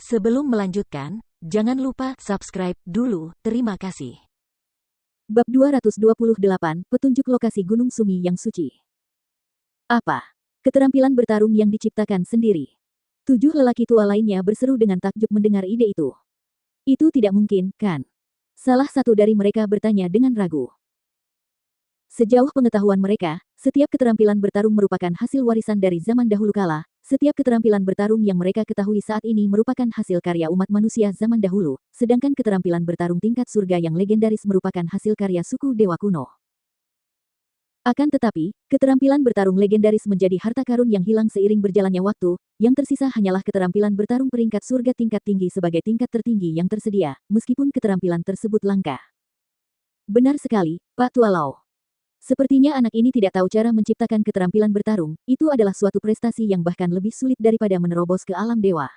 Sebelum melanjutkan, jangan lupa subscribe dulu. Terima kasih. Bab 228, Petunjuk Lokasi Gunung Sumi yang Suci. Apa? Keterampilan bertarung yang diciptakan sendiri. 7 lelaki tua lainnya berseru dengan takjub mendengar ide itu. Itu tidak mungkin, kan? Salah satu dari mereka bertanya dengan ragu. Sejauh pengetahuan mereka, setiap keterampilan bertarung merupakan hasil warisan dari zaman dahulu kala. Setiap keterampilan bertarung yang mereka ketahui saat ini merupakan hasil karya umat manusia zaman dahulu, sedangkan keterampilan bertarung tingkat surga yang legendaris merupakan hasil karya suku dewa kuno. Akan tetapi, keterampilan bertarung legendaris menjadi harta karun yang hilang seiring berjalannya waktu, yang tersisa hanyalah keterampilan bertarung peringkat surga tingkat tinggi sebagai tingkat tertinggi yang tersedia, meskipun keterampilan tersebut langka. Benar sekali, Pak Tua Lau. Sepertinya anak ini tidak tahu cara menciptakan keterampilan bertarung, itu adalah suatu prestasi yang bahkan lebih sulit daripada menerobos ke alam dewa.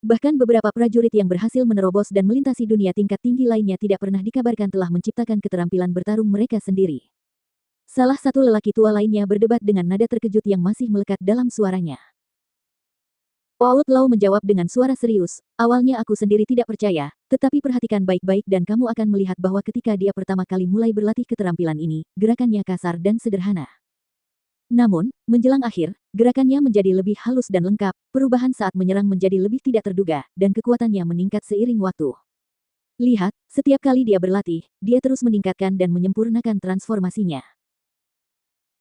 Bahkan beberapa prajurit yang berhasil menerobos dan melintasi dunia tingkat tinggi lainnya tidak pernah dikabarkan telah menciptakan keterampilan bertarung mereka sendiri. Salah satu lelaki tua lainnya berdebat dengan nada terkejut yang masih melekat dalam suaranya. Oud Lau menjawab dengan suara serius, awalnya aku sendiri tidak percaya, tetapi perhatikan baik-baik dan kamu akan melihat bahwa ketika dia pertama kali mulai berlatih keterampilan ini, gerakannya kasar dan sederhana. Namun, menjelang akhir, gerakannya menjadi lebih halus dan lengkap, perubahan saat menyerang menjadi lebih tidak terduga, dan kekuatannya meningkat seiring waktu. Lihat, setiap kali dia berlatih, dia terus meningkatkan dan menyempurnakan transformasinya.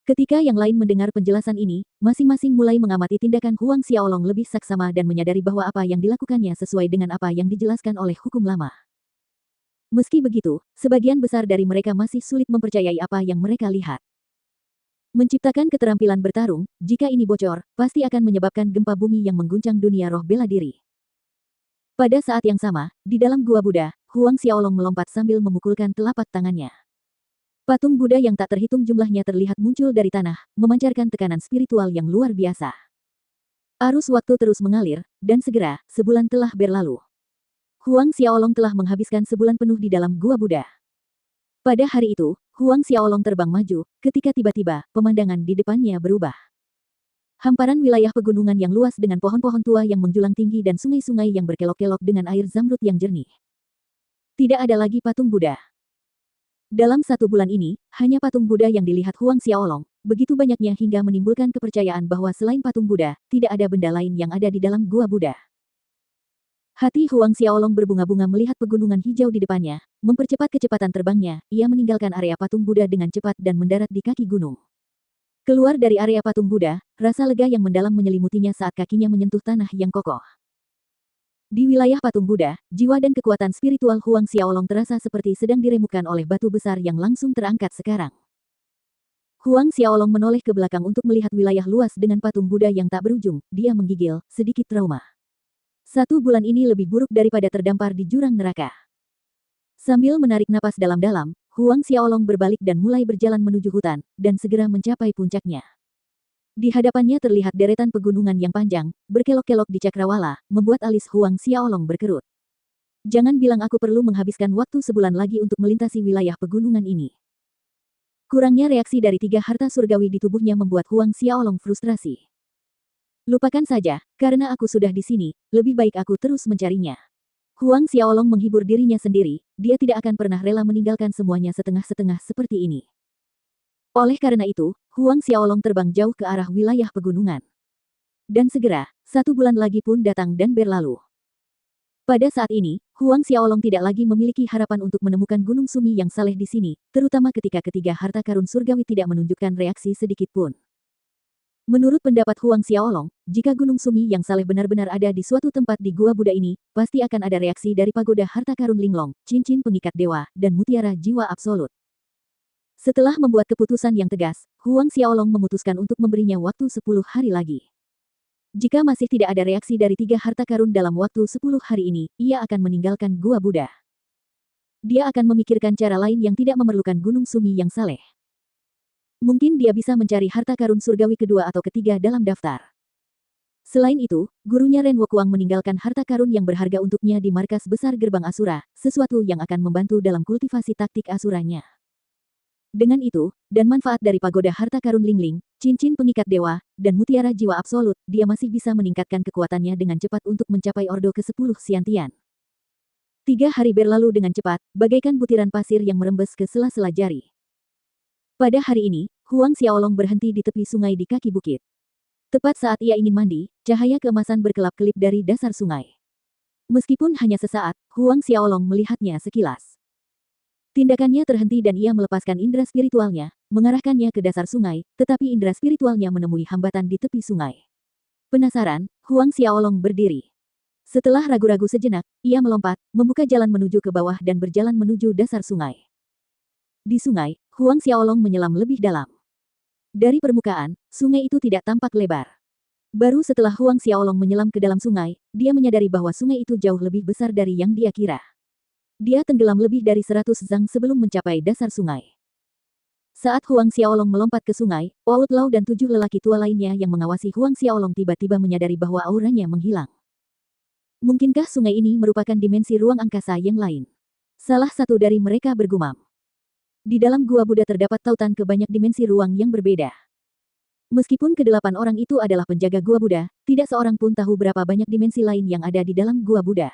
Ketika yang lain mendengar penjelasan ini, masing-masing mulai mengamati tindakan Huang Xiaolong lebih saksama dan menyadari bahwa apa yang dilakukannya sesuai dengan apa yang dijelaskan oleh hukum lama. Meski begitu, sebagian besar dari mereka masih sulit mempercayai apa yang mereka lihat. Menciptakan keterampilan bertarung, jika ini bocor, pasti akan menyebabkan gempa bumi yang mengguncang dunia roh bela diri. Pada saat yang sama, di dalam gua Buddha, Huang Xiaolong melompat sambil memukulkan telapak tangannya. Patung Buddha yang tak terhitung jumlahnya terlihat muncul dari tanah, memancarkan tekanan spiritual yang luar biasa. Arus waktu terus mengalir, dan segera, sebulan telah berlalu. Huang Xiaolong telah menghabiskan sebulan penuh di dalam gua Buddha. Pada hari itu, Huang Xiaolong terbang maju, ketika tiba-tiba, pemandangan di depannya berubah. Hamparan wilayah pegunungan yang luas dengan pohon-pohon tua yang menjulang tinggi dan sungai-sungai yang berkelok-kelok dengan air zamrud yang jernih. Tidak ada lagi patung Buddha. Dalam 1 bulan ini, hanya patung Buddha yang dilihat Huang Xiaolong, begitu banyaknya hingga menimbulkan kepercayaan bahwa selain patung Buddha, tidak ada benda lain yang ada di dalam gua Buddha. Hati Huang Xiaolong berbunga-bunga melihat pegunungan hijau di depannya, mempercepat kecepatan terbangnya, ia meninggalkan area patung Buddha dengan cepat dan mendarat di kaki gunung. Keluar dari area patung Buddha, rasa lega yang mendalam menyelimutinya saat kakinya menyentuh tanah yang kokoh. Di wilayah patung Buddha, jiwa dan kekuatan spiritual Huang Xiaolong terasa seperti sedang diremukkan oleh batu besar yang langsung terangkat sekarang. Huang Xiaolong menoleh ke belakang untuk melihat wilayah luas dengan patung Buddha yang tak berujung, dia menggigil, sedikit trauma. 1 bulan ini lebih buruk daripada terdampar di jurang neraka. Sambil menarik napas dalam-dalam, Huang Xiaolong berbalik dan mulai berjalan menuju hutan, dan segera mencapai puncaknya. Di hadapannya terlihat deretan pegunungan yang panjang, berkelok-kelok di cakrawala, membuat alis Huang Xiaolong berkerut. Jangan bilang aku perlu menghabiskan waktu sebulan lagi untuk melintasi wilayah pegunungan ini. Kurangnya reaksi dari 3 harta surgawi di tubuhnya membuat Huang Xiaolong frustrasi. Lupakan saja, karena aku sudah di sini, lebih baik aku terus mencarinya. Huang Xiaolong menghibur dirinya sendiri, dia tidak akan pernah rela meninggalkan semuanya setengah-setengah seperti ini. Oleh karena itu, Huang Xiaolong terbang jauh ke arah wilayah pegunungan. Dan segera, 1 bulan lagi pun datang dan berlalu. Pada saat ini, Huang Xiaolong tidak lagi memiliki harapan untuk menemukan Gunung Sumi yang saleh di sini, terutama ketika ketiga harta karun surgawi tidak menunjukkan reaksi sedikit pun. Menurut pendapat Huang Xiaolong, jika Gunung Sumi yang saleh benar-benar ada di suatu tempat di gua Buddha ini, pasti akan ada reaksi dari pagoda harta karun Linglong, cincin pengikat dewa, dan mutiara jiwa absolut. Setelah membuat keputusan yang tegas, Huang Xiaolong memutuskan untuk memberinya waktu 10 hari lagi. Jika masih tidak ada reaksi dari 3 harta karun dalam waktu 10 hari ini, ia akan meninggalkan gua Buddha. Dia akan memikirkan cara lain yang tidak memerlukan Gunung Sumi yang saleh. Mungkin dia bisa mencari harta karun surgawi kedua atau ketiga dalam daftar. Selain itu, gurunya Ren Wokuang meninggalkan harta karun yang berharga untuknya di markas besar gerbang Asura, sesuatu yang akan membantu dalam kultivasi taktik Asuranya. Dengan itu, dan manfaat dari pagoda harta karun Lingling, cincin pengikat dewa, dan mutiara jiwa absolut, dia masih bisa meningkatkan kekuatannya dengan cepat untuk mencapai ordo ke-10 Xiantian. 3 hari berlalu dengan cepat, bagaikan butiran pasir yang merembes ke sela-sela jari. Pada hari ini, Huang Xiaolong berhenti di tepi sungai di kaki bukit. Tepat saat ia ingin mandi, cahaya keemasan berkelap-kelip dari dasar sungai. Meskipun hanya sesaat, Huang Xiaolong melihatnya sekilas. Tindakannya terhenti dan ia melepaskan indera spiritualnya, mengarahkannya ke dasar sungai, tetapi indera spiritualnya menemui hambatan di tepi sungai. Penasaran, Huang Xiaolong berdiri. Setelah ragu-ragu sejenak, ia melompat, membuka jalan menuju ke bawah dan berjalan menuju dasar sungai. Di sungai, Huang Xiaolong menyelam lebih dalam. Dari permukaan, sungai itu tidak tampak lebar. Baru setelah Huang Xiaolong menyelam ke dalam sungai, dia menyadari bahwa sungai itu jauh lebih besar dari yang dia kira. Dia tenggelam lebih dari 100 zang sebelum mencapai dasar sungai. Saat Huang Xiaolong melompat ke sungai, Oud Lau dan 7 lelaki tua lainnya yang mengawasi Huang Xiaolong tiba-tiba menyadari bahwa auranya menghilang. Mungkinkah sungai ini merupakan dimensi ruang angkasa yang lain? Salah satu dari mereka bergumam. Di dalam gua Buddha terdapat tautan ke banyak dimensi ruang yang berbeda. Meskipun kedelapan orang itu adalah penjaga gua Buddha, tidak seorang pun tahu berapa banyak dimensi lain yang ada di dalam gua Buddha.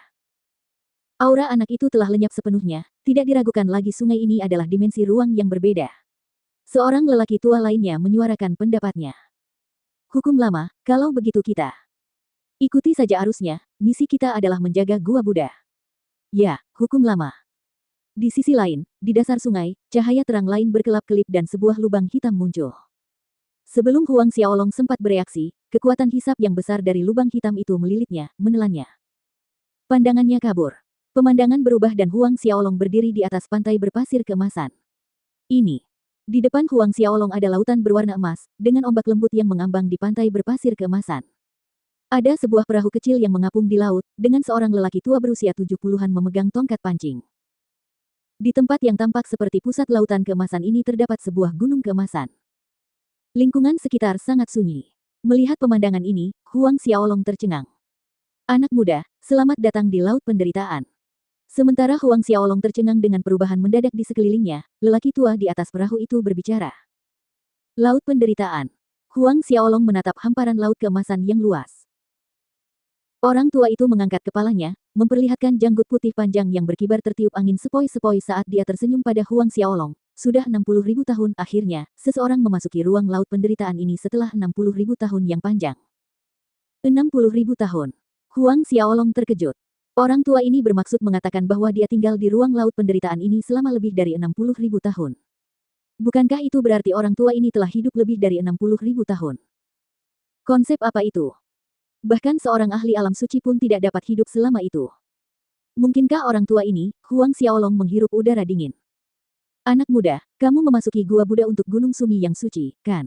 Aura anak itu telah lenyap sepenuhnya, tidak diragukan lagi sungai ini adalah dimensi ruang yang berbeda. Seorang lelaki tua lainnya menyuarakan pendapatnya. Hukum lama, kalau begitu kita ikuti saja arusnya, misi kita adalah menjaga gua Buddha. Ya, hukum lama. Di sisi lain, di dasar sungai, cahaya terang lain berkelap-kelip dan sebuah lubang hitam muncul. Sebelum Huang Xiaolong sempat bereaksi, kekuatan hisap yang besar dari lubang hitam itu melilitnya, menelannya. Pandangannya kabur. Pemandangan berubah dan Huang Xiaolong berdiri di atas pantai berpasir keemasan. Ini. Di depan Huang Xiaolong ada lautan berwarna emas, dengan ombak lembut yang mengambang di pantai berpasir keemasan. Ada sebuah perahu kecil yang mengapung di laut, dengan seorang lelaki tua berusia 70-an memegang tongkat pancing. Di tempat yang tampak seperti pusat lautan keemasan ini terdapat sebuah gunung keemasan. Lingkungan sekitar sangat sunyi. Melihat pemandangan ini, Huang Xiaolong tercengang. Anak muda, selamat datang di Laut Penderitaan. Sementara Huang Xiaolong tercengang dengan perubahan mendadak di sekelilingnya, lelaki tua di atas perahu itu berbicara. Laut Penderitaan. Huang Xiaolong menatap hamparan laut keemasan yang luas. Orang tua itu mengangkat kepalanya, memperlihatkan janggut putih panjang yang berkibar tertiup angin sepoi-sepoi saat dia tersenyum pada Huang Xiaolong. Sudah 60.000 tahun akhirnya, seseorang memasuki ruang laut penderitaan ini setelah 60.000 tahun yang panjang. 60.000 tahun. Huang Xiaolong terkejut. Orang tua ini bermaksud mengatakan bahwa dia tinggal di ruang laut penderitaan ini selama lebih dari 60.000 tahun. Bukankah itu berarti orang tua ini telah hidup lebih dari 60.000 tahun? Konsep apa itu? Bahkan seorang ahli alam suci pun tidak dapat hidup selama itu. Mungkinkah orang tua ini, Huang Xiaolong menghirup udara dingin? Anak muda, kamu memasuki gua Buddha untuk Gunung Sumi yang suci, kan?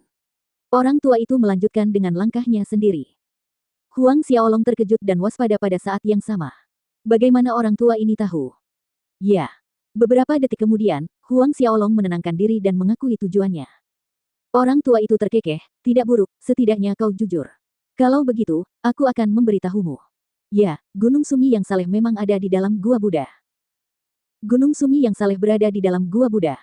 Orang tua itu melanjutkan dengan langkahnya sendiri. Huang Xiaolong terkejut dan waspada pada saat yang sama. Bagaimana orang tua ini tahu? Ya. Beberapa detik kemudian, Huang Xiaolong menenangkan diri dan mengakui tujuannya. Orang tua itu terkekeh, tidak buruk, setidaknya kau jujur. Kalau begitu, aku akan memberitahumu. Ya, Gunung Sumi yang saleh memang ada di dalam gua Buddha. Gunung Sumi yang saleh berada di dalam gua Buddha.